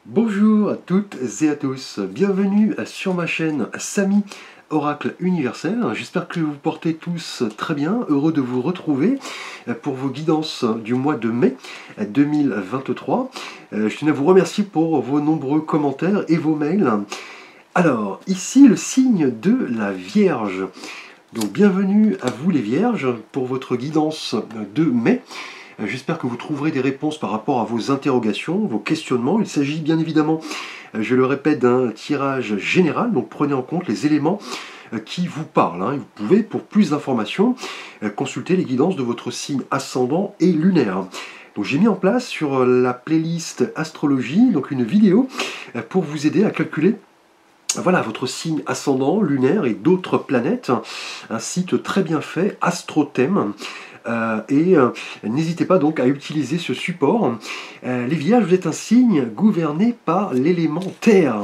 Bonjour à toutes et à tous, bienvenue sur ma chaîne Samy Oracle Universel. J'espère que vous portez tous très bien, heureux de vous retrouver pour vos guidances du mois de mai 2023. Je tenais à vous remercier pour vos nombreux commentaires et vos mails. Alors, ici le signe de la Vierge. Donc bienvenue à vous les Vierges pour votre guidance de mai. J'espère que vous trouverez des réponses par rapport à vos interrogations, vos questionnements. Il s'agit bien évidemment, je le répète, d'un tirage général, donc prenez en compte les éléments qui vous parlent. Vous pouvez, pour plus d'informations, consulter les guidances de votre signe ascendant et lunaire. Donc j'ai mis en place sur la playlist astrologie donc une vidéo pour vous aider à calculer voilà votre signe ascendant, lunaire et d'autres planètes. Un site très bien fait, AstroThème. N'hésitez pas donc à utiliser ce support. Les Vierges, vous êtes un signe gouverné par l'élément terre,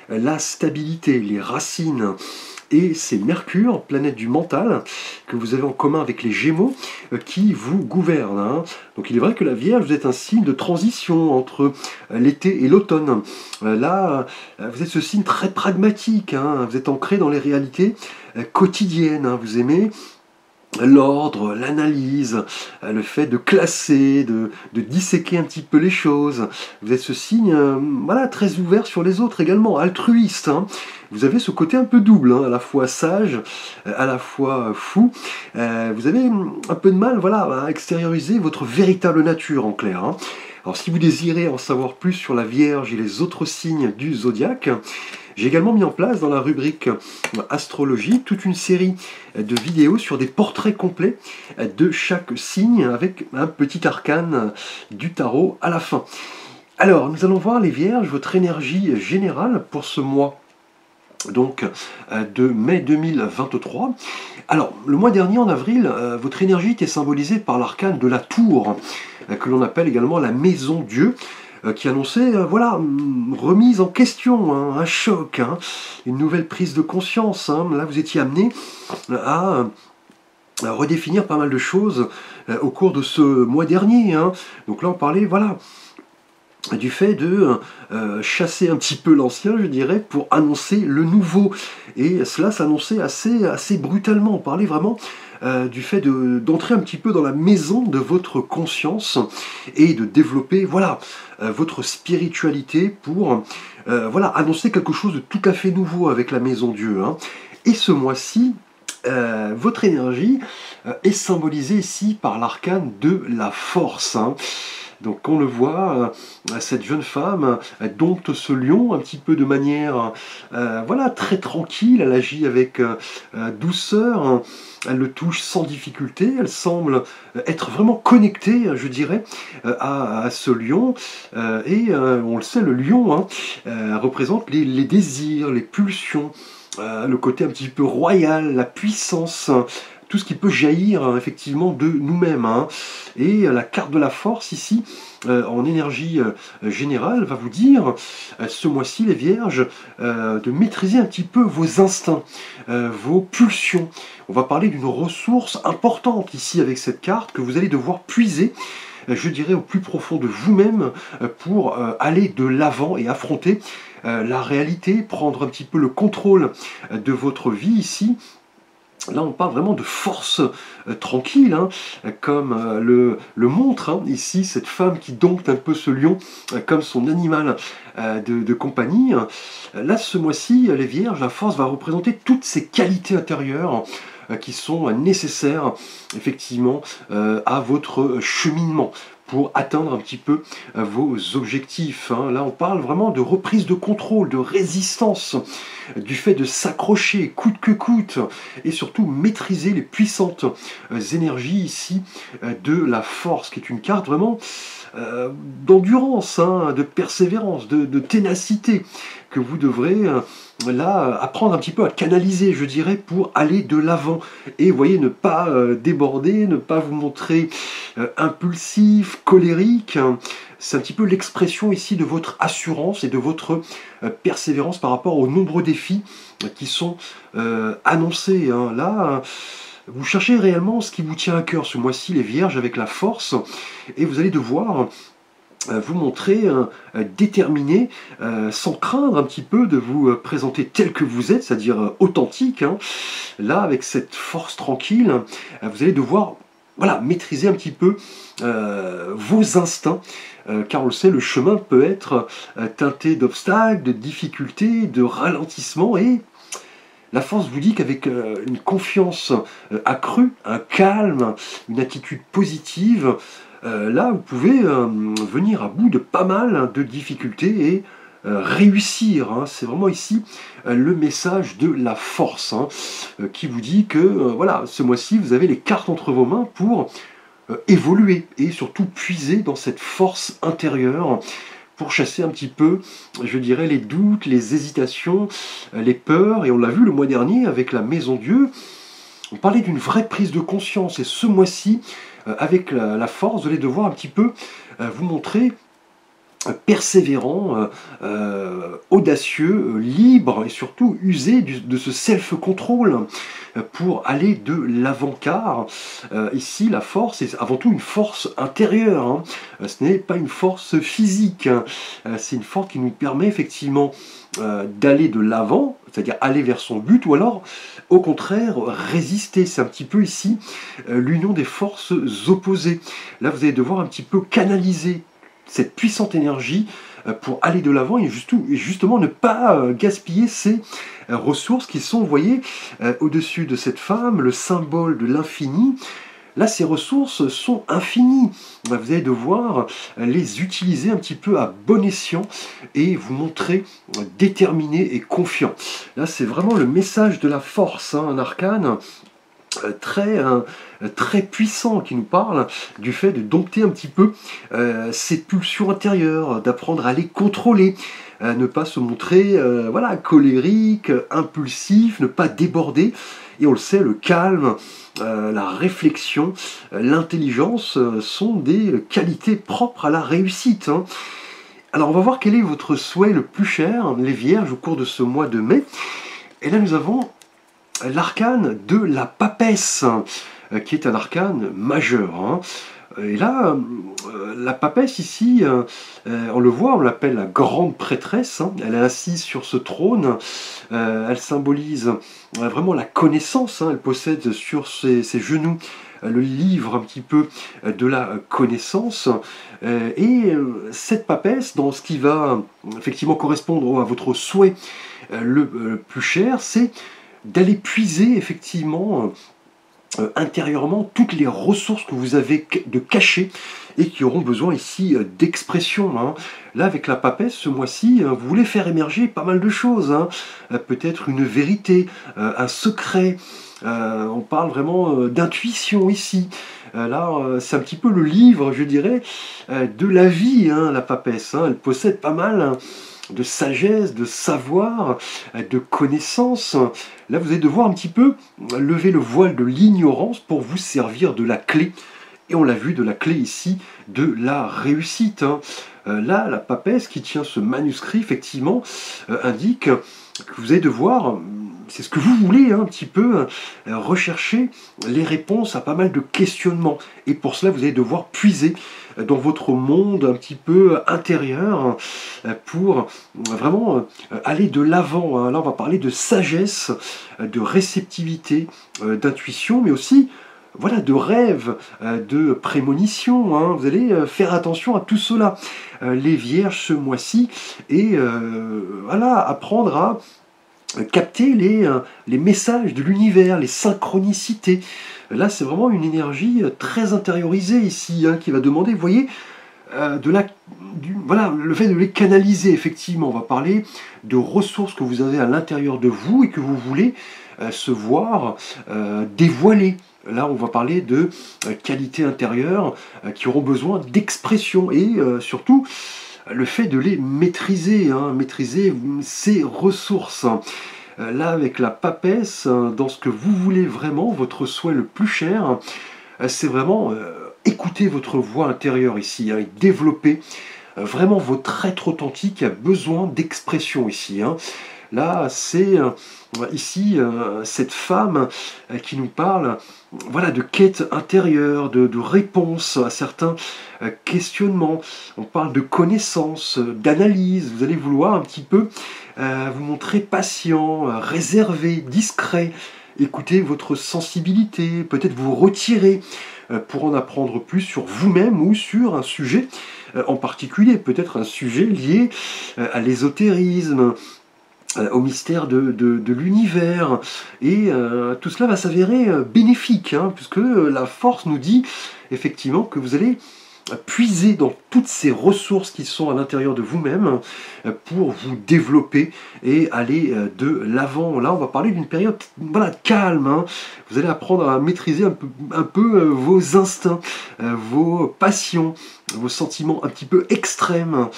la stabilité, les racines. Et c'est Mercure, planète du mental, que vous avez en commun avec les Gémeaux, qui vous gouverne. Donc il est vrai que la Vierge, vous êtes un signe de transition entre l'été et l'automne. Là, vous êtes ce signe très pragmatique, vous êtes ancré dans les réalités quotidiennes. Vous aimez l'ordre, l'analyse, le fait de classer, de disséquer un petit peu les choses. Vous êtes ce signe voilà, très ouvert sur les autres également, altruiste. Vous avez ce côté un peu double, à la fois sage, à la fois fou. Vous avez un peu de mal voilà, à extérioriser votre véritable nature en clair. Alors si vous désirez en savoir plus sur la Vierge et les autres signes du zodiaque, j'ai également mis en place dans la rubrique astrologie toute une série de vidéos sur des portraits complets de chaque signe avec un petit arcane du tarot à la fin. Alors, nous allons voir les Vierges, votre énergie générale pour ce mois donc de mai 2023. Alors, le mois dernier, en avril, votre énergie était symbolisée par l'arcane de la tour, que l'on appelle également la maison Dieu, qui annonçait, voilà, remise en question, un choc, une nouvelle prise de conscience. Là, vous étiez amené à redéfinir pas mal de choses au cours de ce mois dernier. Donc là, on parlait, voilà, du fait de chasser un petit peu l'ancien, je dirais, pour annoncer le nouveau. Et cela s'annonçait assez brutalement. On parlait vraiment du fait d'entrer un petit peu dans la maison de votre conscience et de développer voilà, votre spiritualité pour voilà, annoncer quelque chose de tout à fait nouveau avec la maison Dieu. Et ce mois-ci, votre énergie est symbolisée ici par l'arcane de la force. Donc on le voit, cette jeune femme dompte ce lion un petit peu de manière voilà, très tranquille, elle agit avec douceur, elle le touche sans difficulté, elle semble être vraiment connectée, je dirais, à ce lion. On le sait, le lion représente les désirs, les pulsions, le côté un petit peu royal, la puissance, tout ce qui peut jaillir effectivement de nous-mêmes. Et la carte de la force ici, en énergie générale, va vous dire, ce mois-ci les Vierges, de maîtriser un petit peu vos instincts, vos pulsions. On va parler d'une ressource importante ici avec cette carte que vous allez devoir puiser, je dirais, au plus profond de vous-même pour aller de l'avant et affronter la réalité, prendre un petit peu le contrôle de votre vie ici. Là, on parle vraiment de force tranquille, comme le montre ici cette femme qui dompte un peu ce lion comme son animal de compagnie. Là, ce mois-ci, les Vierges, la force va représenter toutes ces qualités intérieures qui sont nécessaires, effectivement, à votre cheminement pour atteindre un petit peu vos objectifs. Là, on parle vraiment de reprise de contrôle, de résistance, du fait de s'accrocher coûte que coûte, et surtout maîtriser les puissantes énergies ici de la force, qui est une carte vraiment d'endurance, de persévérance, de ténacité, que vous devrez là apprendre un petit peu à canaliser, je dirais, pour aller de l'avant. Et vous voyez, ne pas déborder, ne pas vous montrer impulsif, colérique. C'est un petit peu l'expression ici de votre assurance et de votre persévérance par rapport aux nombreux défis qui sont annoncés. Là, vous cherchez réellement ce qui vous tient à cœur ce mois-ci, les Vierges, avec la force, et vous allez devoir vous montrer déterminé, sans craindre un petit peu de vous présenter tel que vous êtes, c'est-à-dire authentique, hein. Là, avec cette force tranquille, vous allez devoir voilà, maîtriser un petit peu vos instincts, car on le sait, le chemin peut être teinté d'obstacles, de difficultés, de ralentissements, et la force vous dit qu'avec une confiance accrue, un calme, une attitude positive, là vous pouvez venir à bout de pas mal de difficultés et réussir, hein. C'est vraiment ici le message de la force, hein, qui vous dit que voilà, ce mois-ci vous avez les cartes entre vos mains pour évoluer et surtout puiser dans cette force intérieure pour chasser un petit peu, je dirais, les doutes, les hésitations, les peurs. Et on l'a vu le mois dernier avec la Maison Dieu, on parlait d'une vraie prise de conscience. Et ce mois-ci, avec la force, vous allez devoir un petit peu vous montrer persévérant, audacieux, libre et surtout usé de ce self-control pour aller de l'avant, car ici la force est avant tout une force intérieure, hein. Ce n'est pas une force physique, hein. C'est une force qui nous permet effectivement d'aller de l'avant, c'est-à-dire aller vers son but, ou alors au contraire résister. C'est un petit peu ici l'union des forces opposées. Là vous allez devoir un petit peu canaliser cette puissante énergie pour aller de l'avant et justement ne pas gaspiller ces ressources qui sont, vous voyez, au-dessus de cette femme, le symbole de l'infini. Là, ces ressources sont infinies. Vous allez devoir les utiliser un petit peu à bon escient et vous montrer déterminé et confiant. Là, c'est vraiment le message de la force, hein, un arcane très puissant qui nous parle du fait de dompter un petit peu ses pulsions intérieures, d'apprendre à les contrôler, ne pas se montrer voilà, colérique, impulsif, ne pas déborder. Et on le sait, le calme, la réflexion, l'intelligence sont des qualités propres à la réussite, hein. Alors on va voir quel est votre souhait le plus cher, les Vierges, au cours de ce mois de mai. Et là nous avons l'arcane de la papesse, qui est un arcane majeur, hein. Et là, la papesse ici, on le voit, on l'appelle la grande prêtresse, hein. Elle est assise sur ce trône, elle symbolise vraiment la connaissance, hein. Elle possède sur ses genoux le livre un petit peu de la connaissance, et cette papesse, dans ce qui va effectivement correspondre à votre souhait le plus cher, c'est d'aller puiser effectivement intérieurement toutes les ressources que vous avez de cachées et qui auront besoin ici d'expression, hein. Là, avec la papesse, ce mois-ci, vous voulez faire émerger pas mal de choses, hein. Peut-être une vérité, un secret. On parle vraiment d'intuition ici. Là, c'est un petit peu le livre, je dirais, de la vie, hein, la papesse, hein. Elle possède pas mal, hein, de sagesse, de savoir, de connaissance. Là, vous allez devoir un petit peu lever le voile de l'ignorance pour vous servir de la clé. Et on l'a vu, de la clé ici, de la réussite, hein. Là, la papesse qui tient ce manuscrit, effectivement, indique que vous allez devoir, c'est ce que vous voulez, hein, un petit peu, rechercher les réponses à pas mal de questionnements. Et pour cela, vous allez devoir puiser dans votre monde un petit peu intérieur pour vraiment aller de l'avant, hein. Là, on va parler de sagesse, de réceptivité, d'intuition, mais aussi voilà, de rêve, de prémonition, hein. Vous allez faire attention à tout cela, les Vierges, ce mois-ci, et voilà, apprendre à capter les messages de l'univers, les synchronicités. Là, c'est vraiment une énergie très intériorisée ici, hein, qui va demander, vous voyez, voilà, le fait de les canaliser, effectivement. On va parler de ressources que vous avez à l'intérieur de vous et que vous voulez se voir dévoiler. Là, on va parler de qualités intérieures qui auront besoin d'expression et surtout le fait de les maîtriser, hein, maîtriser ces ressources. Là, avec la papesse, dans ce que vous voulez vraiment, votre souhait le plus cher, c'est vraiment écouter votre voix intérieure ici, hein, et développer vraiment votre être authentique qui a besoin d'expression ici, hein. Là, c'est ici cette femme qui nous parle, voilà, de quête intérieure, de réponse à certains questionnements. On parle de connaissance, d'analyse. Vous allez vouloir un petit peu vous montrer patient, réservé, discret. Écoutez votre sensibilité, peut-être vous retirer pour en apprendre plus sur vous-même ou sur un sujet en particulier, peut-être un sujet lié à l'ésotérisme, au mystère de l'univers. Et tout cela va s'avérer bénéfique, hein, puisque la force nous dit effectivement que vous allez puiser dans toutes ces ressources qui sont à l'intérieur de vous-même pour vous développer et aller de l'avant. Là, on va parler d'une période, voilà, calme, hein. Vous allez apprendre à maîtriser un peu vos instincts, vos passions, vos sentiments un petit peu extrêmes.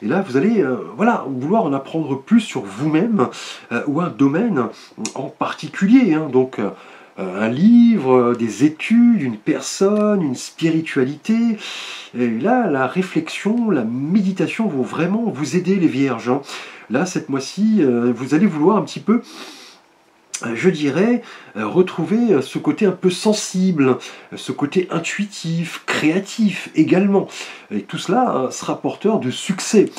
Et là, vous allez voilà, vouloir en apprendre plus sur vous-même ou un domaine en particulier, hein. Donc, un livre, des études, une personne, une spiritualité. Et là, la réflexion, la méditation vont vraiment vous aider, les vierges, hein. Là, cette mois-ci, vous allez vouloir un petit peu, je dirais, retrouver ce côté un peu sensible, ce côté intuitif, créatif également. Et tout cela sera porteur de succès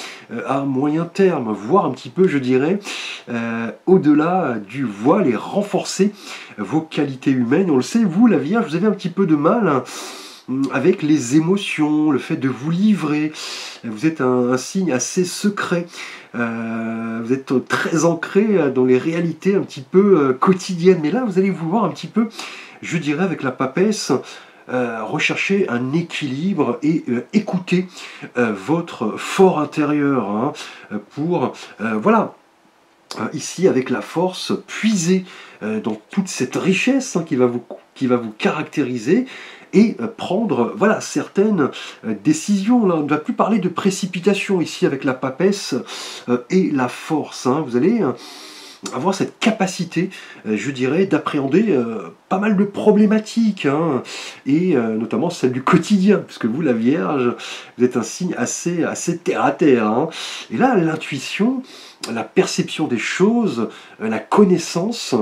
à moyen terme, voire un petit peu, je dirais, au-delà du voile et renforcer vos qualités humaines. On le sait, vous, la Vierge, vous avez un petit peu de mal avec les émotions, le fait de vous livrer. Vous êtes un signe assez secret. Vous êtes très ancré dans les réalités un petit peu quotidiennes. Mais là, vous allez vouloir un petit peu, je dirais, avec la papesse, rechercher un équilibre et écouter votre fort intérieur, hein, pour, voilà, ici avec la force, puiser dans toute cette richesse, hein, qui va vous caractériser et prendre, voilà, certaines décisions. Là, on ne va plus parler de précipitation ici avec la papesse et la force, hein. Vous allez avoir cette capacité, je dirais, d'appréhender pas mal de problématiques, hein, et notamment celle du quotidien, puisque vous, la Vierge, vous êtes un signe assez terre à terre, hein. Et là, l'intuition, la perception des choses, la connaissance,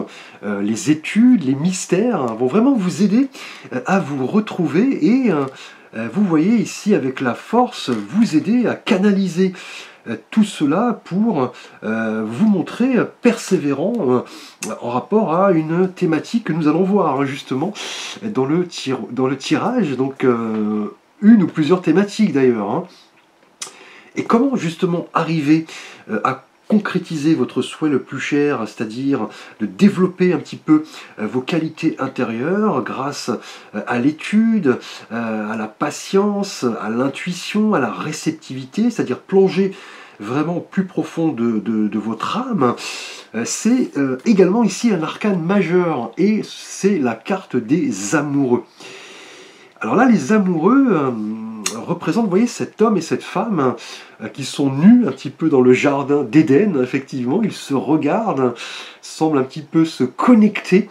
les études, les mystères, hein, vont vraiment vous aider à vous retrouver et vous voyez ici avec la force vous aider à canaliser tout cela pour vous montrer persévérant en rapport à une thématique que nous allons voir, hein, justement dans le tirage, donc une ou plusieurs thématiques d'ailleurs, hein. Et comment justement arriver à concrétiser votre souhait le plus cher, c'est-à-dire de développer un petit peu vos qualités intérieures grâce à l'étude, à la patience, à l'intuition, à la réceptivité, c'est-à-dire plonger vraiment au plus profond de votre âme. C'est également ici un arcane majeur et c'est la carte des amoureux. Alors là, les amoureux représentent, vous voyez, cet homme et cette femme qui sont nus un petit peu dans le jardin d'Éden, effectivement. Ils se regardent, semblent un petit peu se connecter.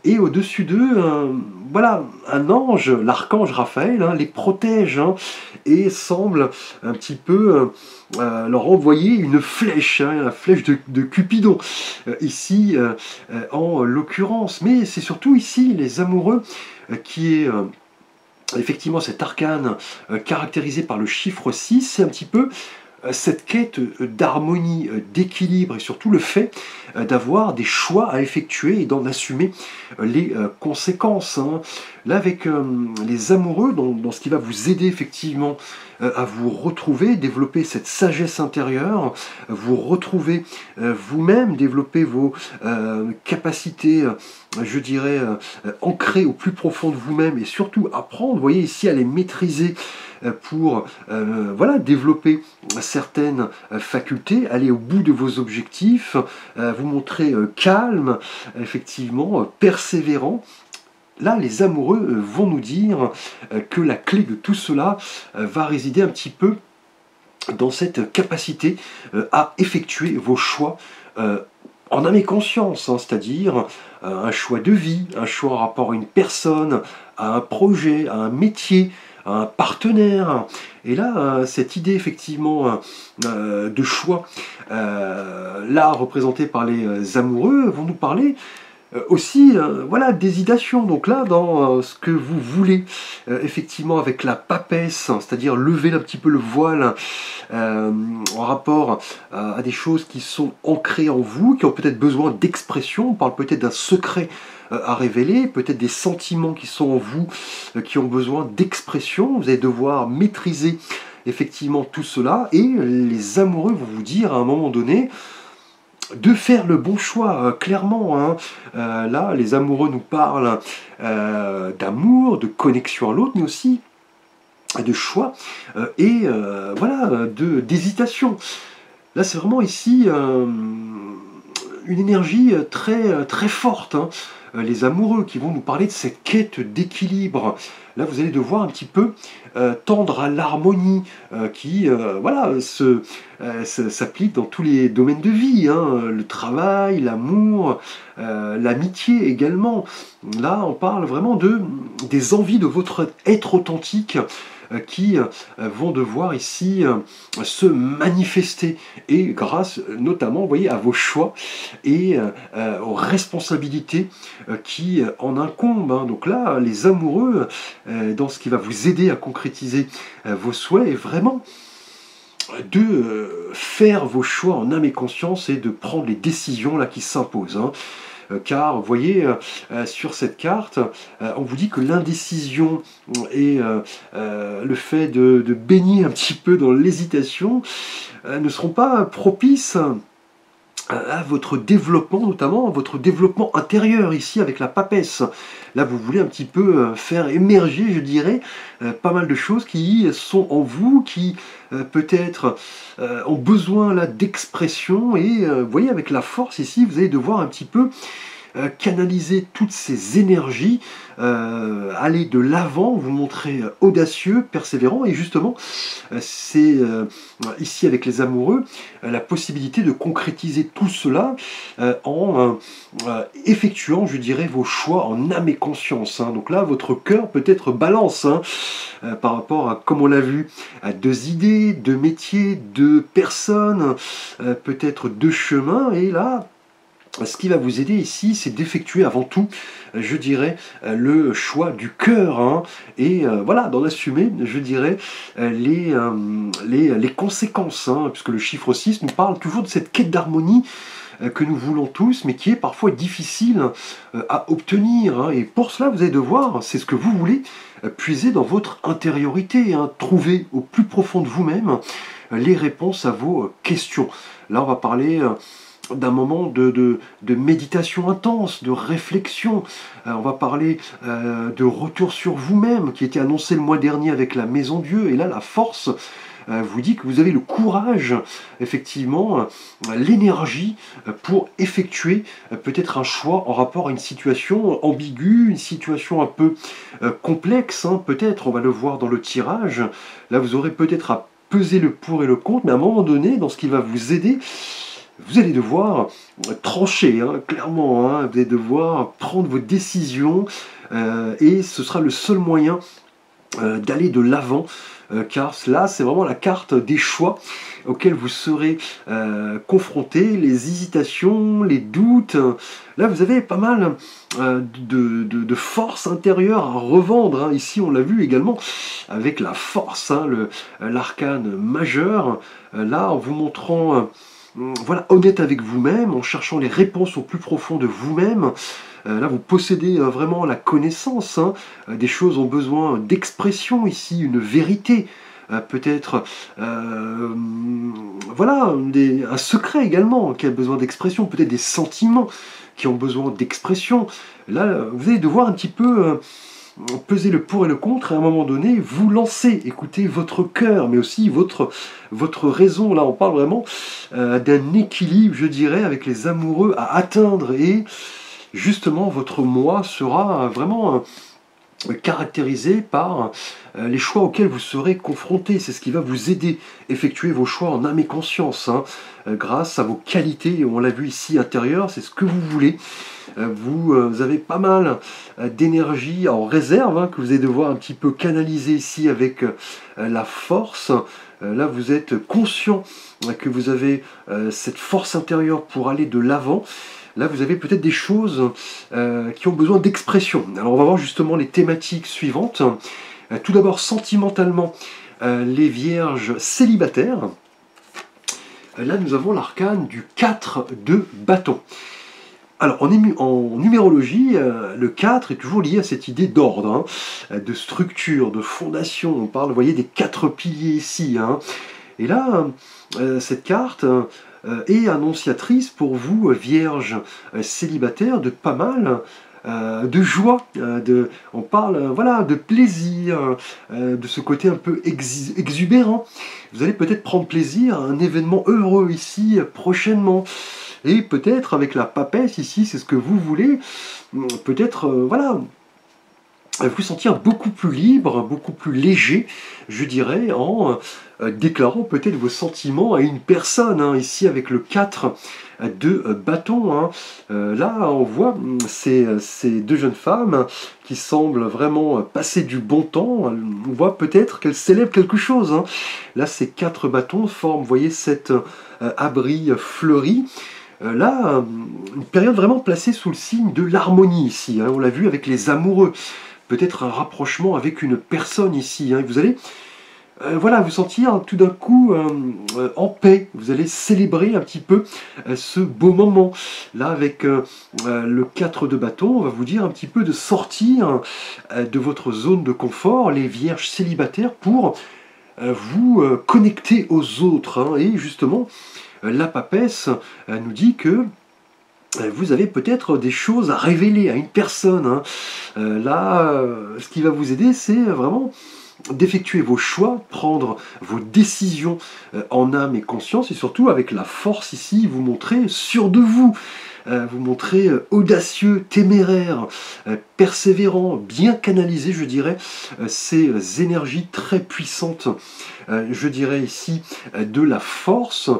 Et au-dessus d'eux, voilà, un ange, l'archange Raphaël, hein, les protège, hein, et semble un petit peu leur envoyer une flèche, hein, la flèche de Cupidon, ici en l'occurrence. Mais c'est surtout ici les amoureux qui est effectivement cet arcane caractérisé par le chiffre 6, c'est un petit peu cette quête d'harmonie, d'équilibre et surtout le fait d'avoir des choix à effectuer et d'en assumer les conséquences, hein. Là, avec les amoureux, dans ce qui va vous aider effectivement à vous retrouver, développer cette sagesse intérieure, vous retrouver vous-même, développer vos capacités, je dirais, ancrées au plus profond de vous-même et surtout apprendre, vous voyez ici, à les maîtriser pour voilà, développer certaines facultés, aller au bout de vos objectifs, vous montrer calme, effectivement, persévérant. Là, les amoureux vont nous dire que la clé de tout cela va résider un petit peu dans cette capacité à effectuer vos choix en âme et conscience, hein, c'est-à-dire un choix de vie, un choix en rapport à une personne, à un projet, à un métier, un partenaire. Et là, cette idée effectivement de choix, là représenté par les amoureux, vont nous parler aussi voilà, d'hésitation. Donc là, dans ce que vous voulez, effectivement avec la papesse, c'est-à-dire lever un petit peu le voile en rapport à des choses qui sont ancrées en vous, qui ont peut-être besoin d'expression. On parle peut-être d'un secret à révéler, peut-être des sentiments qui sont en vous, qui ont besoin d'expression. Vous allez devoir maîtriser effectivement tout cela, et les amoureux vont vous dire à un moment donné de faire le bon choix, clairement. Hein. Là, les amoureux nous parlent d'amour, de connexion à l'autre, mais aussi de choix et voilà, d'hésitation. Là, c'est vraiment ici une énergie très forte. Hein. Les amoureux qui vont nous parler de cette quête d'équilibre. Là, vous allez devoir un petit peu tendre à l'harmonie qui voilà, s'applique dans tous les domaines de vie. Hein. Le travail, l'amour, l'amitié également. Là, on parle vraiment des envies de votre être authentique qui vont devoir ici se manifester, et grâce notamment, vous voyez, à vos choix et aux responsabilités qui en incombent. Hein. Donc là, les amoureux, dans ce qui va vous aider à concrétiser vos souhaits, est vraiment de faire vos choix en âme et conscience et de prendre les décisions là qui s'imposent. Hein. Car vous voyez sur cette carte, on vous dit que l'indécision et le fait de baigner un petit peu dans l'hésitation ne seront pas propices à votre développement, notamment à votre développement intérieur, ici avec la papesse. Là, vous voulez un petit peu faire émerger, je dirais, pas mal de choses qui sont en vous, qui peut-être ont besoin là d'expression, et vous voyez, avec la force ici, vous allez devoir un petit peu canaliser toutes ces énergies, aller de l'avant, vous montrer audacieux, persévérant, et justement c'est ici avec les amoureux la possibilité de concrétiser tout cela en effectuant, je dirais, vos choix en âme et conscience. Hein. Donc là, votre cœur peut être balance hein, par rapport à, comme on l'a vu, à deux idées, deux métiers, deux personnes, peut-être deux chemins, et là, ce qui va vous aider ici, c'est d'effectuer avant tout, je dirais, le choix du cœur, hein, et voilà, d'en assumer, je dirais, les conséquences, hein, puisque le chiffre 6 nous parle toujours de cette quête d'harmonie que nous voulons tous, mais qui est parfois difficile à obtenir. Hein, et pour cela, vous allez devoir, c'est ce que vous voulez, puiser dans votre intériorité, hein, trouver au plus profond de vous-même les réponses à vos questions. Là, on va parler d'un moment de méditation intense, de réflexion. On va parler de retour sur vous-même, qui était annoncé le mois dernier avec la Maison Dieu. Et là, la force vous dit que vous avez le courage, effectivement, l'énergie pour effectuer peut-être un choix en rapport à une situation ambiguë, une situation un peu complexe, hein, peut-être, on va le voir dans le tirage. Là, vous aurez peut-être à peser le pour et le contre, mais à un moment donné, dans ce qui va vous aider, vous allez devoir trancher, hein, clairement, hein, vous allez devoir prendre vos décisions et ce sera le seul moyen d'aller de l'avant, car là, c'est vraiment la carte des choix auxquels vous serez confrontés, les hésitations, les doutes. Là, vous avez pas mal de force intérieure à revendre. Hein. Ici, on l'a vu également avec la force, hein, l'arcane majeur, là, en vous montrant voilà, honnête avec vous-même, en cherchant les réponses au plus profond de vous-même. Là, vous possédez vraiment la connaissance. Hein. Des choses ont besoin d'expression ici, une vérité. Peut-être voilà, un secret également qui a besoin d'expression. Peut-être des sentiments qui ont besoin d'expression. Là, vous allez devoir un petit peu peser le pour et le contre, et à un moment donné, vous lancez, écoutez votre cœur, mais aussi votre raison. Là, on parle vraiment d'un équilibre, je dirais, avec les amoureux à atteindre, et justement, votre moi sera vraiment caractérisé par les choix auxquels vous serez confrontés. C'est ce qui va vous aider à effectuer vos choix en âme et conscience, hein, grâce à vos qualités, on l'a vu ici, intérieures, c'est ce que vous voulez. Vous avez pas mal d'énergie en réserve, hein, que vous allez devoir un petit peu canaliser ici avec la force. Là, vous êtes conscient que vous avez cette force intérieure pour aller de l'avant. Là, vous avez peut-être des choses qui ont besoin d'expression. Alors, on va voir justement les thématiques suivantes. Tout d'abord, sentimentalement, les vierges célibataires. Là, nous avons l'arcane du 4 de bâton. Alors, en numérologie, le 4 est toujours lié à cette idée d'ordre, hein, de structure, de fondation. On parle, vous voyez, des 4 piliers ici, hein. Et là, cette carte est annonciatrice pour vous, vierges célibataires, de pas mal de joie. On parle voilà, de plaisir, de ce côté un peu exubérant. Vous allez peut-être prendre plaisir à un événement heureux ici prochainement. Et peut-être avec la papesse ici, c'est ce que vous voulez, peut-être voilà, vous sentir beaucoup plus libre, beaucoup plus léger, je dirais, en déclarant peut-être vos sentiments à une personne, hein, ici avec le 4 de bâton. Hein. Là, on voit ces deux jeunes femmes qui semblent vraiment passer du bon temps. On voit peut-être qu'elles célèbrent quelque chose. Hein. Là, ces 4 bâtons forment, vous voyez, cet abri fleuri. Là, une période vraiment placée sous le signe de l'harmonie ici. Hein. On l'a vu avec les amoureux. Peut-être un rapprochement avec une personne ici. Hein. Vous allez voilà, vous sentir tout d'un coup en paix. Vous allez célébrer un petit peu ce beau moment. Là, avec le 4 de bâton, on va vous dire un petit peu de sortir de votre zone de confort, les vierges célibataires, pour vous connecter aux autres. Hein. Et justement, la papesse nous dit que vous avez peut-être des choses à révéler à une personne. Hein. Là, ce qui va vous aider, c'est vraiment d'effectuer vos choix, prendre vos décisions en âme et conscience, et surtout avec la force ici, vous montrer sûr de vous. Vous montrer audacieux, téméraire, persévérant, bien canalisé, je dirais, ces énergies très puissantes, je dirais ici, de la force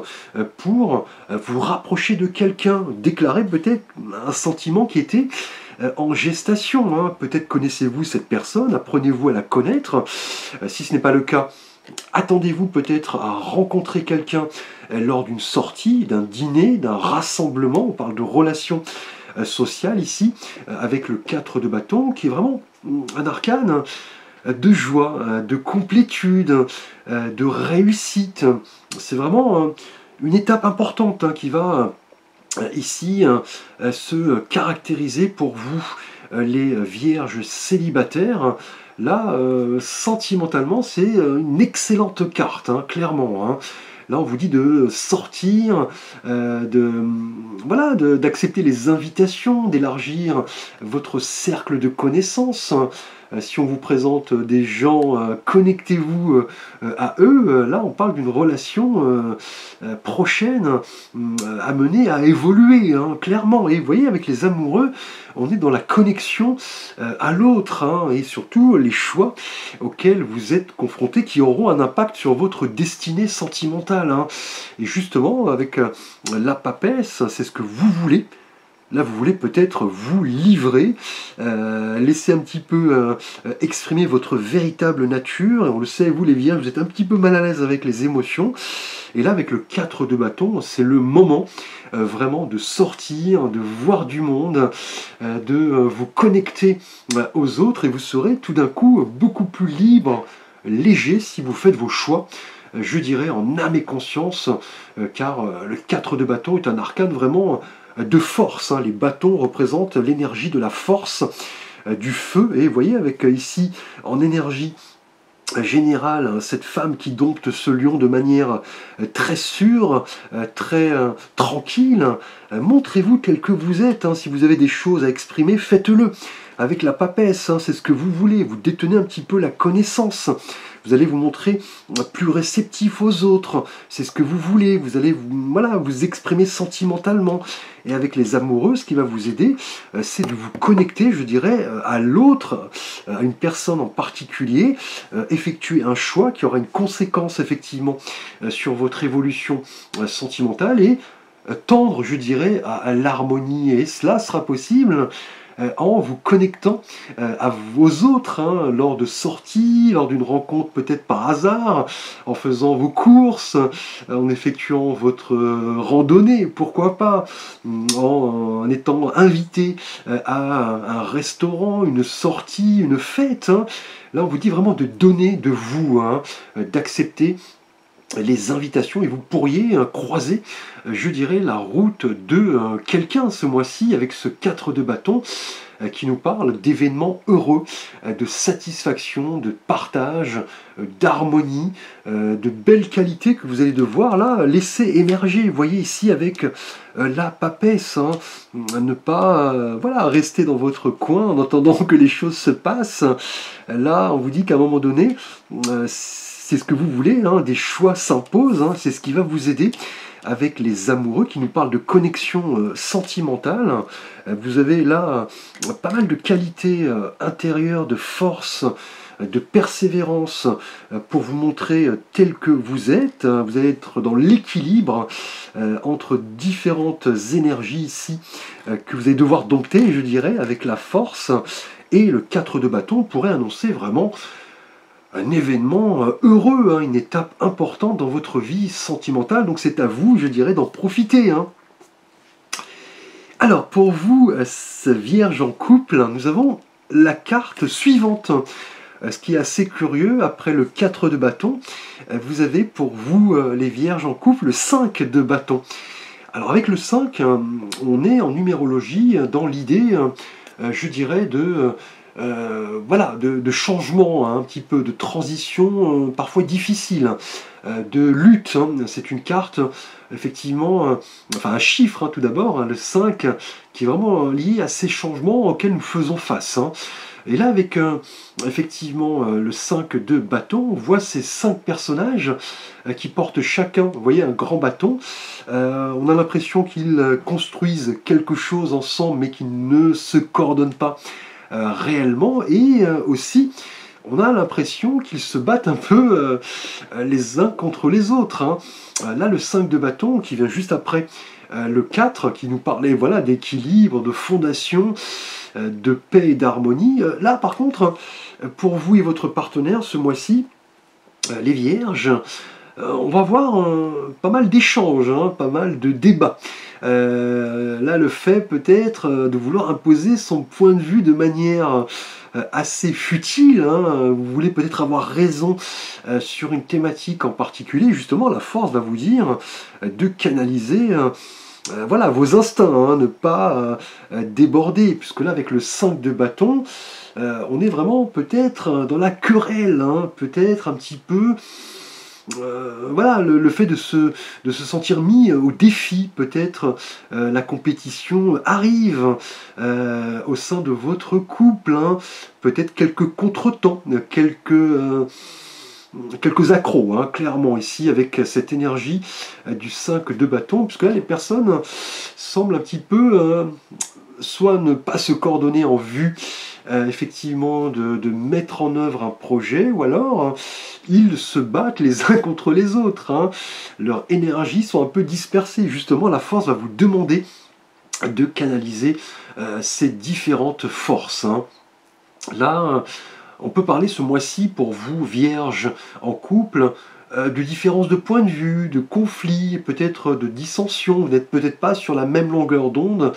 pour vous rapprocher de quelqu'un, déclarer peut-être un sentiment qui était en gestation. Hein. Peut-être connaissez-vous cette personne, apprenez-vous à la connaître. Si ce n'est pas le cas, attendez-vous peut-être à rencontrer quelqu'un lors d'une sortie, d'un dîner, d'un rassemblement. On parle de relations sociales ici, avec le 4 de bâton, qui est vraiment un arcane de joie, de complétude, de réussite. C'est vraiment une étape importante, hein, qui va ici se caractériser pour vous, les vierges célibataires. Là, sentimentalement, c'est une excellente carte, hein, clairement. Hein. Là, on vous dit de sortir, voilà, d'accepter les invitations, d'élargir votre cercle de connaissances. Si on vous présente des gens, connectez-vous à eux. Là, on parle d'une relation prochaine, amenée à évoluer, hein, clairement. Et vous voyez, avec les amoureux, on est dans la connexion à l'autre, hein, et surtout les choix auxquels vous êtes confrontés qui auront un impact sur votre destinée sentimentale. Hein. Et justement, avec la papesse, c'est ce que vous voulez. Là, vous voulez peut-être vous livrer, laisser un petit peu exprimer votre véritable nature. Et on le sait, vous les vierges, vous êtes un petit peu mal à l'aise avec les émotions. Et là, avec le 4 de bâton, c'est le moment vraiment de sortir, de voir du monde, de vous connecter aux autres. Et vous serez tout d'un coup beaucoup plus libre, léger, si vous faites vos choix, je dirais, en âme et conscience, car le 4 de bâton est un arcane vraiment de force. Hein. Les bâtons représentent l'énergie de la force, du feu. Et vous voyez, avec ici, en énergie générale, hein, cette femme qui dompte ce lion de manière très sûre, très tranquille. Montrez-vous tel que vous êtes. Hein. Si vous avez des choses à exprimer, faites-le. Avec la papesse, hein, c'est ce que vous voulez. Vous détenez un petit peu la connaissance. Vous allez vous montrer plus réceptif aux autres. C'est ce que vous voulez. Vous allez voilà, vous exprimer sentimentalement. Et avec les amoureux, ce qui va vous aider, c'est de vous connecter, je dirais, à l'autre, à une personne en particulier, effectuer un choix qui aura une conséquence, effectivement, sur votre évolution sentimentale et tendre, je dirais, à l'harmonie. Et cela sera possible en vous connectant à vos autres, hein, lors de sorties, lors d'une rencontre peut-être par hasard, en faisant vos courses, en effectuant votre randonnée, pourquoi pas, en étant invité à un restaurant, une sortie, une fête. Hein. Là, on vous dit vraiment de donner de vous, hein, d'accepter les invitations et vous pourriez croiser, je dirais, la route de quelqu'un ce mois-ci avec ce 4 de bâton qui nous parle d'événements heureux, de satisfaction, de partage, d'harmonie, de belles qualités que vous allez devoir là laisser émerger. Vous voyez ici avec la papesse, hein, ne pas voilà, rester dans votre coin en attendant que les choses se passent. Là, on vous dit qu'à un moment donné, c'est ce que vous voulez, hein, des choix s'imposent, hein, c'est ce qui va vous aider avec les amoureux qui nous parlent de connexion sentimentale. Vous avez là pas mal de qualités intérieures, de force, de persévérance pour vous montrer tel que vous êtes. Vous allez être dans l'équilibre entre différentes énergies ici que vous allez devoir dompter, je dirais, avec la force. Et le 4 de bâton pourrait annoncer vraiment un événement heureux, hein, une étape importante dans votre vie sentimentale. Donc c'est à vous, je dirais, d'en profiter. Hein. Alors pour vous, Vierge en couple, nous avons la carte suivante. Ce qui est assez curieux, après le 4 de bâton, vous avez pour vous, les Vierges en couple, le 5 de bâton. Alors avec le 5, on est en numérologie dans l'idée, je dirais, voilà, de changement, hein, un petit peu de transition, parfois difficile, de lutte. Hein. C'est une carte, effectivement, enfin un chiffre hein, tout d'abord, hein, le 5, qui est vraiment lié à ces changements auxquels nous faisons face. Hein. Et là, avec effectivement le 5 de bâton, on voit ces 5 personnages qui portent chacun, vous voyez, un grand bâton. On a l'impression qu'ils construisent quelque chose ensemble, mais qu'ils ne se coordonnent pas réellement. Et aussi, on a l'impression qu'ils se battent un peu les uns contre les autres. Hein. Là, le 5 de bâton, qui vient juste après le 4, qui nous parlait voilà, d'équilibre, de fondation, de paix et d'harmonie. Là, par contre, pour vous et votre partenaire, ce mois-ci, les Vierges, on va voir pas mal d'échanges, hein, pas mal de débats. Là, le fait peut-être de vouloir imposer son point de vue de manière assez futile, hein. Vous voulez peut-être avoir raison sur une thématique en particulier. Justement, la force va vous dire de canaliser voilà, vos instincts, hein, ne pas déborder, puisque là, avec le 5 de bâton, on est vraiment peut-être dans la querelle, hein, peut-être un petit peu voilà, le fait de se sentir mis au défi, peut-être la compétition arrive au sein de votre couple, hein, peut-être quelques contretemps, quelques accros, hein, clairement, ici, avec cette énergie du 5 de bâton, puisque là, les personnes semblent un petit peu soit ne pas se coordonner en vue effectivement de mettre en œuvre un projet, ou alors ils se battent les uns contre les autres. Hein. Leurs énergies sont un peu dispersées. Justement, la force va vous demander de canaliser ces différentes forces. Hein. Là, on peut parler ce mois-ci pour vous, Vierge, en couple, de différences de point de vue, de conflits, peut-être de dissensions. Vous n'êtes peut-être pas sur la même longueur d'onde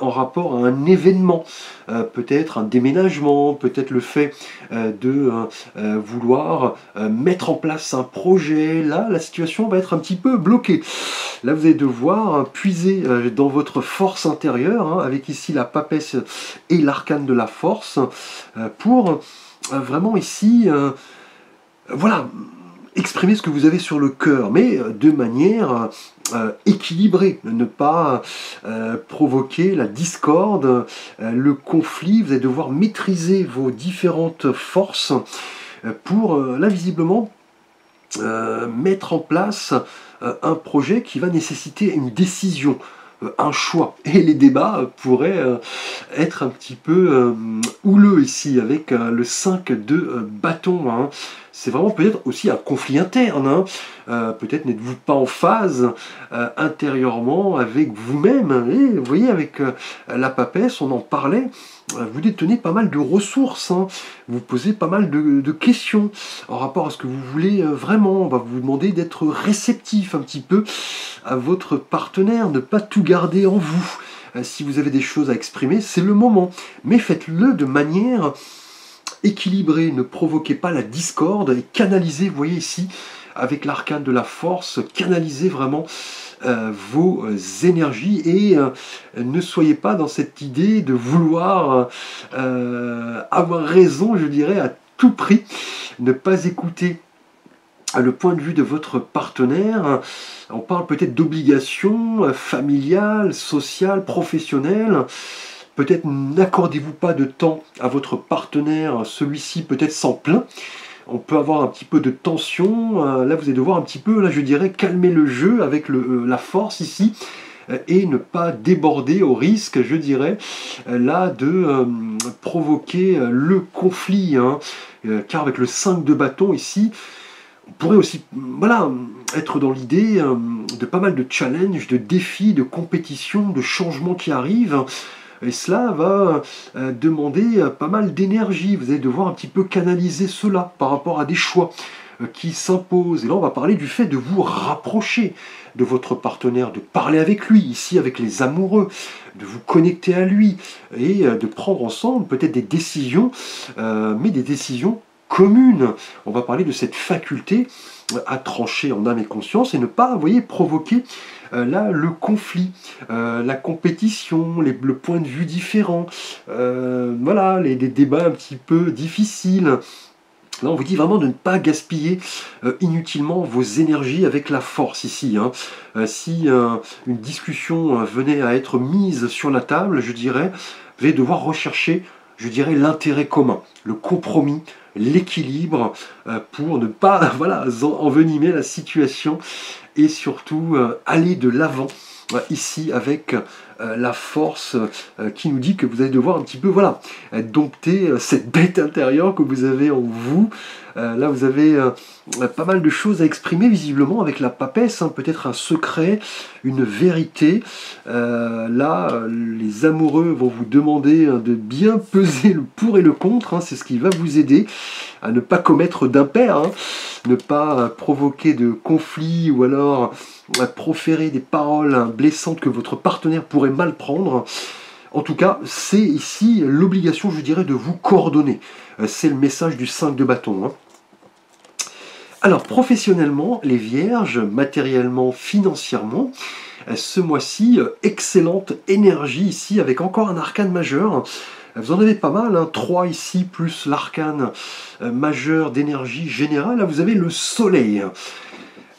en rapport à un événement, peut-être un déménagement, peut-être le fait de vouloir mettre en place un projet. Là, la situation va être un petit peu bloquée. Là, vous allez devoir puiser dans votre force intérieure, hein, avec ici la papesse et l'arcane de la force, pour vraiment ici, voilà, exprimer ce que vous avez sur le cœur, mais de manière équilibrée, ne pas provoquer la discorde, le conflit. Vous allez devoir maîtriser vos différentes forces pour, là, visiblement, mettre en place un projet qui va nécessiter une décision, un choix. Et les débats pourraient être un petit peu houleux ici, avec le 5 de bâton. Hein. c'est vraiment peut-être aussi un conflit interne, hein. Peut-être n'êtes-vous pas en phase intérieurement avec vous-même. Et vous voyez, avec la papesse, on en parlait, vous détenez pas mal de ressources, hein. Vous posez pas mal de questions en rapport à ce que vous voulez vraiment. On va vous demander d'être réceptif un petit peu à votre partenaire, ne pas tout garder en vous. Si vous avez des choses à exprimer, c'est le moment. Mais faites-le de manière équilibrée. Ne provoquez pas la discorde et canalisez, vous voyez ici, avec l'arcane de la force, canalisez vraiment vos énergies et ne soyez pas dans cette idée de vouloir avoir raison, je dirais, à tout prix. Ne pas écouter le point de vue de votre partenaire. On parle peut-être d'obligations familiales, sociales, professionnelles. Peut-être n'accordez-vous pas de temps à votre partenaire, celui-ci peut-être s'en plaint. On peut avoir un petit peu de tension. Là, vous allez devoir un petit peu, là, je dirais, calmer le jeu avec la force ici et ne pas déborder au risque, je dirais, là, de provoquer le conflit. Hein, car avec le 5 de bâton ici, on pourrait aussi voilà, être dans l'idée de pas mal de challenges, de défis, de compétitions, de changements qui arrivent. Et cela va demander pas mal d'énergie. Vous allez devoir un petit peu canaliser cela par rapport à des choix qui s'imposent. Et là, on va parler du fait de vous rapprocher de votre partenaire, de parler avec lui, ici avec les amoureux, de vous connecter à lui et de prendre ensemble peut-être des décisions, mais des décisions communes. On va parler de cette faculté à trancher en âme et conscience et ne pas, vous voyez, provoquer là le conflit, la compétition, le point de vue différent, voilà, les débats un petit peu difficiles. Là, on vous dit vraiment de ne pas gaspiller inutilement vos énergies avec la force ici. Hein. Si une discussion venait à être mise sur la table, je dirais, vous allez devoir rechercher, je dirais, l'intérêt commun, le compromis, l'équilibre, pour ne pas voilà, envenimer la situation et surtout aller de l'avant ici avec la force qui nous dit que vous allez devoir un petit peu voilà, dompter cette bête intérieure que vous avez en vous. Là vous avez pas mal de choses à exprimer visiblement avec la papesse, hein, peut-être un secret, une vérité. Là les amoureux vont vous demander de bien peser le pour et le contre, hein, c'est ce qui va vous aider à ne pas commettre d'impair, hein, ne pas provoquer de conflits ou alors proférer des paroles blessantes que votre partenaire pourrait mal prendre. En tout cas, c'est ici l'obligation, je dirais, de vous coordonner. C'est le message du 5 de bâton. Hein. Alors, professionnellement, les vierges, matériellement, financièrement, ce mois-ci, excellente énergie ici, avec encore un arcane majeur. Vous en avez pas mal, hein, 3 ici, plus l'arcane majeur d'énergie générale. Là, vous avez le soleil.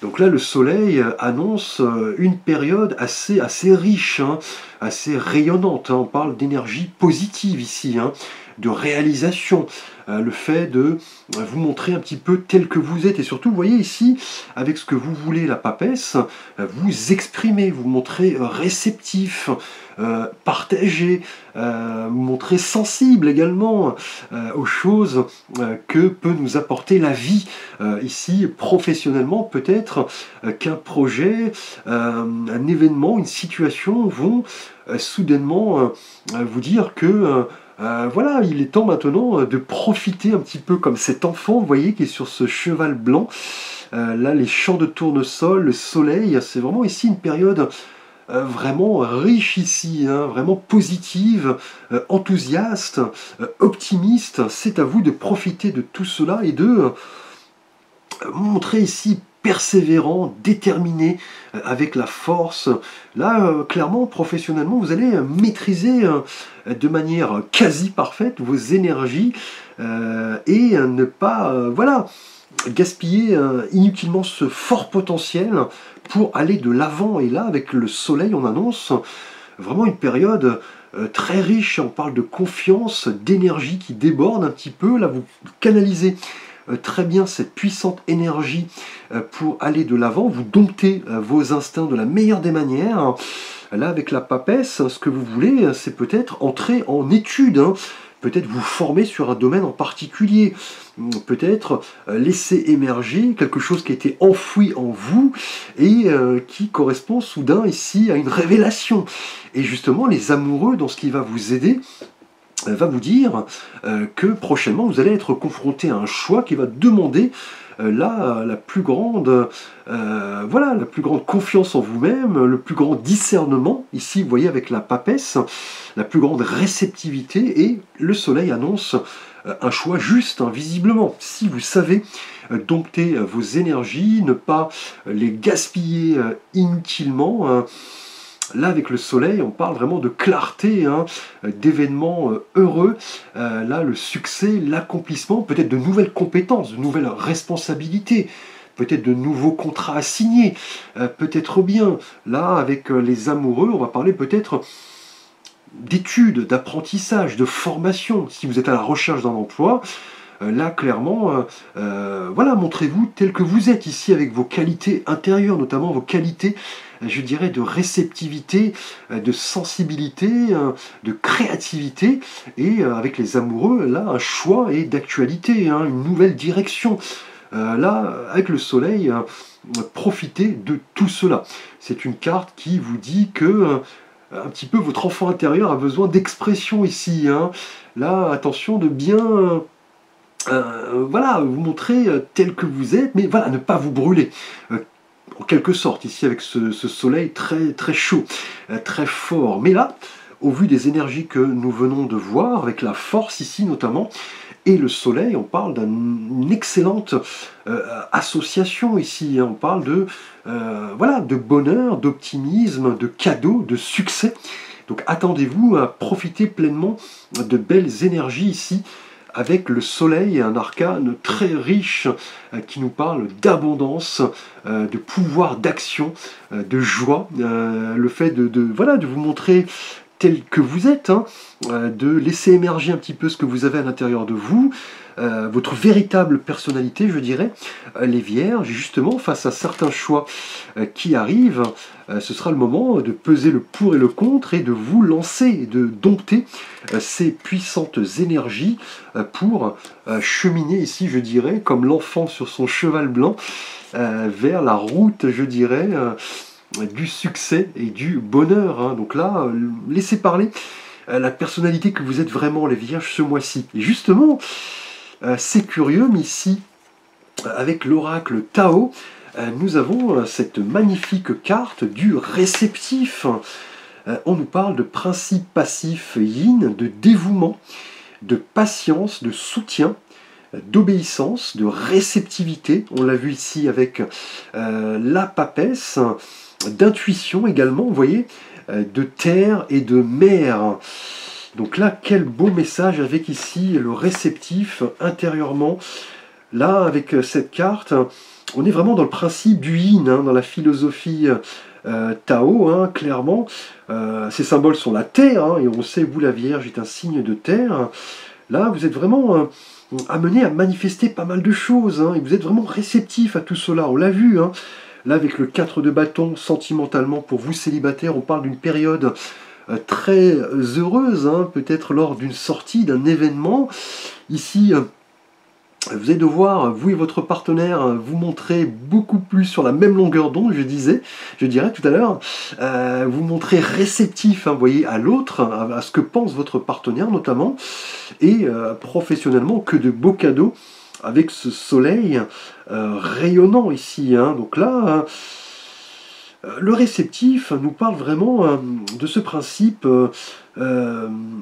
Donc là, le soleil annonce une période assez riche, hein, assez rayonnante. Hein. On parle d'énergie positive ici, hein, de réalisation. Le fait de vous montrer un petit peu tel que vous êtes. Et surtout, vous voyez ici, avec ce que vous voulez, la papesse, vous exprimez, vous montrez réceptif, partagez, vous montrez sensible également aux choses que peut nous apporter la vie. Ici, professionnellement, peut-être qu'un projet, un événement, une situation vont soudainement vous dire que voilà, il est temps maintenant de profiter un petit peu comme cet enfant, vous voyez, qui est sur ce cheval blanc. Là, les champs de tournesol, le soleil, c'est vraiment ici une période vraiment riche ici, hein, vraiment positive, enthousiaste, optimiste. C'est à vous de profiter de tout cela et de montrer ici persévérant, déterminé, avec la force. Là, clairement, professionnellement, vous allez maîtriser de manière quasi parfaite vos énergies et ne pas voilà, gaspiller inutilement ce fort potentiel pour aller de l'avant. Et là, avec le soleil, on annonce vraiment une période très riche. On parle de confiance, d'énergie qui déborde un petit peu. Là, vous canalisez très bien cette puissante énergie pour aller de l'avant, vous domptez vos instincts de la meilleure des manières. Là, avec la papesse, ce que vous voulez, c'est peut-être entrer en étude, hein, peut-être vous former sur un domaine en particulier, peut-être laisser émerger quelque chose qui était enfoui en vous et qui correspond soudain ici à une révélation. Et justement, les amoureux, dans ce qui va vous aider, va vous dire que prochainement vous allez être confronté à un choix qui va demander la plus grande voilà, la plus grande confiance en vous-même, le plus grand discernement, ici vous voyez avec la papesse, la plus grande réceptivité, et le soleil annonce un choix juste, hein, visiblement. Si vous savez dompter vos énergies, ne pas les gaspiller inutilement, là, avec le soleil, on parle vraiment de clarté, hein, d'événements heureux. Là, le succès, l'accomplissement, peut-être de nouvelles compétences, de nouvelles responsabilités, peut-être de nouveaux contrats à signer, peut-être bien. Là, avec les amoureux, on va parler peut-être d'études, d'apprentissage, de formation. Si vous êtes à la recherche d'un emploi, là, clairement, voilà, montrez-vous tel que vous êtes ici, avec vos qualités intérieures, notamment vos qualités, je dirais, de réceptivité, de sensibilité, de créativité, et avec les amoureux, là, un choix et d'actualité, hein, une nouvelle direction. Là, avec le soleil, profitez de tout cela. C'est une carte qui vous dit que un petit peu votre enfant intérieur a besoin d'expression ici, hein. Là, attention de bien voilà, vous montrer tel que vous êtes, mais voilà, ne pas vous brûler. En quelque sorte, ici avec ce soleil très, très chaud, très fort. Mais là, au vu des énergies que nous venons de voir, avec la force ici notamment, et le soleil, on parle d'une excellente association ici, hein. On parle de, voilà, de bonheur, d'optimisme, de cadeaux, de succès. Donc attendez-vous à profiter pleinement de belles énergies ici, avec le soleil et un arcane très riche qui nous parle d'abondance, de pouvoir d'action, de joie, le fait voilà, de vous montrer tel que vous êtes, hein, de laisser émerger un petit peu ce que vous avez à l'intérieur de vous, votre véritable personnalité, je dirais, les vierges, justement, face à certains choix qui arrivent, ce sera le moment de peser le pour et le contre et de vous lancer, de dompter ces puissantes énergies pour cheminer ici, je dirais, comme l'enfant sur son cheval blanc, vers la route, je dirais, du succès et du bonheur, hein. Donc là, laissez parler la personnalité que vous êtes vraiment, les vierges, ce mois-ci. Et justement, c'est curieux, mais ici, avec l'oracle Tao, nous avons cette magnifique carte du réceptif. On nous parle de principe passif yin, de dévouement, de patience, de soutien, d'obéissance, de réceptivité. On l'a vu ici avec la papesse, d'intuition également, vous voyez, de terre et de mer. Donc là, quel beau message avec ici le réceptif intérieurement. Là, avec cette carte, on est vraiment dans le principe du yin, hein, dans la philosophie Tao, hein, clairement. Ces symboles sont la terre, hein, et on sait, vous la Vierge est un signe de terre. Là, vous êtes vraiment amené à manifester pas mal de choses, hein, et vous êtes vraiment réceptif à tout cela, on l'a vu, hein. Là, avec le 4 de bâton, sentimentalement, pour vous célibataires, on parle d'une période très heureuse, hein, peut-être lors d'une sortie, d'un événement. Ici, vous allez devoir, vous et votre partenaire, vous montrer beaucoup plus sur la même longueur d'onde, je dirais tout à l'heure, vous montrer réceptif, hein, vous voyez, à l'autre, à ce que pense votre partenaire notamment, et professionnellement, que de beaux cadeaux, avec ce soleil rayonnant ici, hein. Donc là, le réceptif nous parle vraiment de ce principe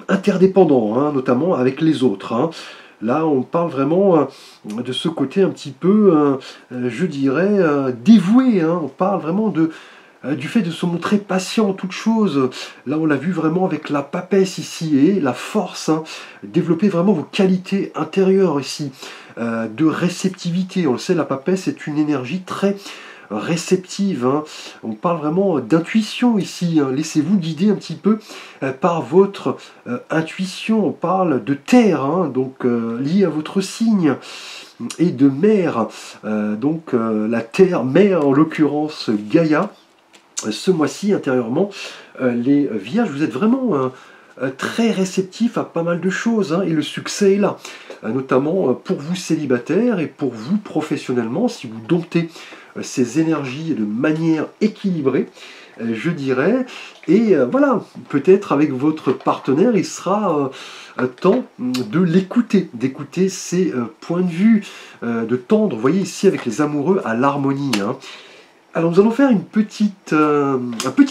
interdépendant, hein, notamment avec les autres, hein. Là, on parle vraiment de ce côté un petit peu, je dirais, dévoué, hein. On parle vraiment du fait de se montrer patient en toute chose. Là, on l'a vu vraiment avec la papesse ici, et la force, hein. Développer vraiment vos qualités intérieures ici, de réceptivité. On le sait, la papesse est une énergie très réceptive, hein. On parle vraiment d'intuition ici, hein. Laissez-vous guider un petit peu par votre intuition. On parle de terre, hein, donc lié à votre signe, et de mer, donc la terre, mer en l'occurrence Gaïa. Ce mois-ci, intérieurement, les vierges, vous êtes vraiment très réceptifs à pas mal de choses, hein, et le succès est là. Notamment pour vous célibataires et pour vous professionnellement, si vous domptez ces énergies de manière équilibrée, je dirais. Et voilà, peut-être avec votre partenaire, il sera temps de l'écouter, d'écouter ses points de vue, de tendre, vous voyez ici avec les amoureux, à l'harmonie, hein. Alors nous allons faire un petit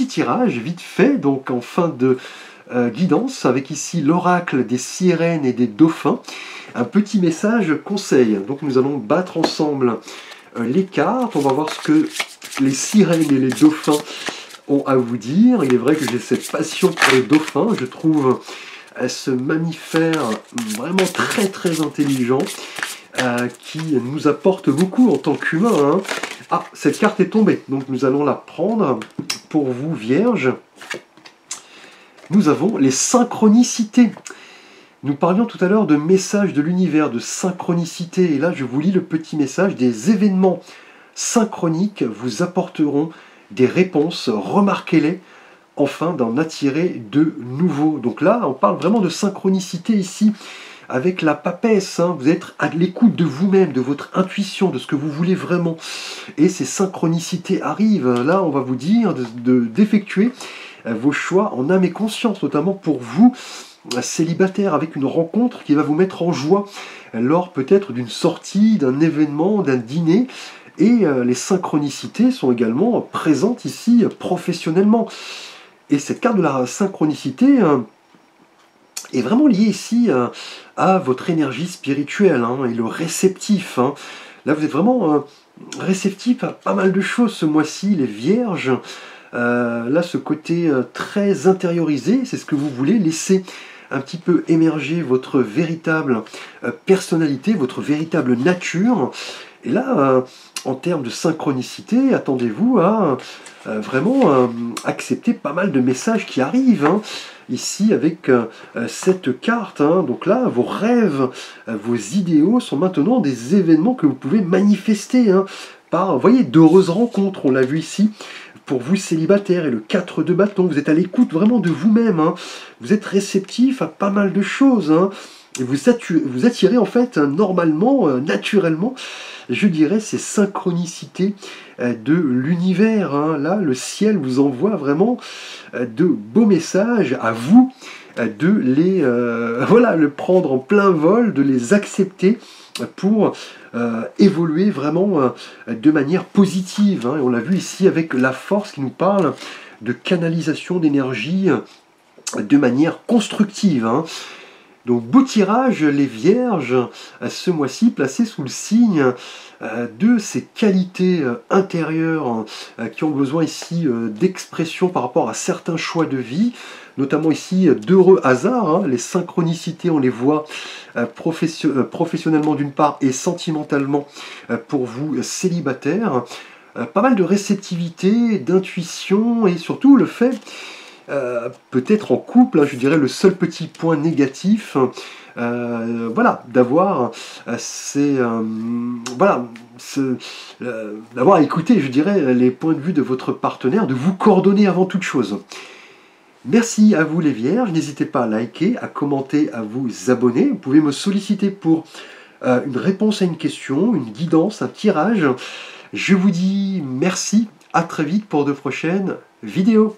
tirage vite fait, donc en fin de guidance, avec ici l'oracle des sirènes et des dauphins. Un petit message conseil. Donc nous allons battre ensemble les cartes, on va voir ce que les sirènes et les dauphins ont à vous dire. Il est vrai que j'ai cette passion pour les dauphins, je trouve ce mammifère vraiment très très intelligent, qui nous apporte beaucoup en tant qu'humain, hein. Ah, cette carte est tombée, donc nous allons la prendre pour vous, Vierge. Nous avons les synchronicités. Nous parlions tout à l'heure de messages de l'univers, de synchronicité, et là je vous lis le petit message. Des événements synchroniques vous apporteront des réponses, remarquez-les, afin d'en attirer de nouveaux. Donc là, on parle vraiment de synchronicité ici, avec la papesse, hein. Vous êtes à l'écoute de vous-même, de votre intuition, de ce que vous voulez vraiment. Et ces synchronicités arrivent. Là, on va vous dire d'effectuer vos choix en âme et conscience, notamment pour vous, célibataire, avec une rencontre qui va vous mettre en joie, lors peut-être d'une sortie, d'un événement, d'un dîner. Et les synchronicités sont également présentes ici professionnellement. Et cette carte de la synchronicité est vraiment liée ici à votre énergie spirituelle, hein, et le réceptif, hein. Là, vous êtes vraiment réceptif à pas mal de choses ce mois-ci, les Vierges. Là, ce côté très intériorisé, c'est ce que vous voulez, laisser un petit peu émerger votre véritable personnalité, votre véritable nature. Et là, en termes de synchronicité, attendez-vous à vraiment accepter pas mal de messages qui arrivent, hein. Ici, avec cette carte, hein. Donc là, vos rêves, vos idéaux sont maintenant des événements que vous pouvez manifester, hein, par, vous voyez, d'heureuses rencontres. On l'a vu ici pour vous célibataires, et le 4 de bâton, vous êtes à l'écoute vraiment de vous-même, hein. Vous êtes réceptif à pas mal de choses, hein. Et vous attirez en fait normalement, naturellement, je dirais, ces synchronicités de l'univers, hein. Là, le ciel vous envoie vraiment de beaux messages à vous, de les voilà, le prendre en plein vol, de les accepter pour évoluer vraiment de manière positive, hein. Et on l'a vu ici avec la force qui nous parle de canalisation d'énergie de manière constructive, hein. Donc beau tirage, les Vierges, ce mois-ci placés sous le signe de ces qualités intérieures qui ont besoin ici d'expression par rapport à certains choix de vie, notamment ici d'heureux hasards, hein. Les synchronicités, on les voit professionnellement d'une part et sentimentalement pour vous célibataires. Pas mal de réceptivité, d'intuition, et surtout le fait, peut-être en couple, hein, je dirais le seul petit point négatif, voilà, d'avoir voilà, d'avoir à écouter, je dirais, les points de vue de votre partenaire, de vous coordonner avant toute chose. Merci à vous les Vierges, n'hésitez pas à liker, à commenter, à vous abonner. Vous pouvez me solliciter pour une réponse à une question, une guidance, un tirage. Je vous dis merci, à très vite pour de prochaines vidéos.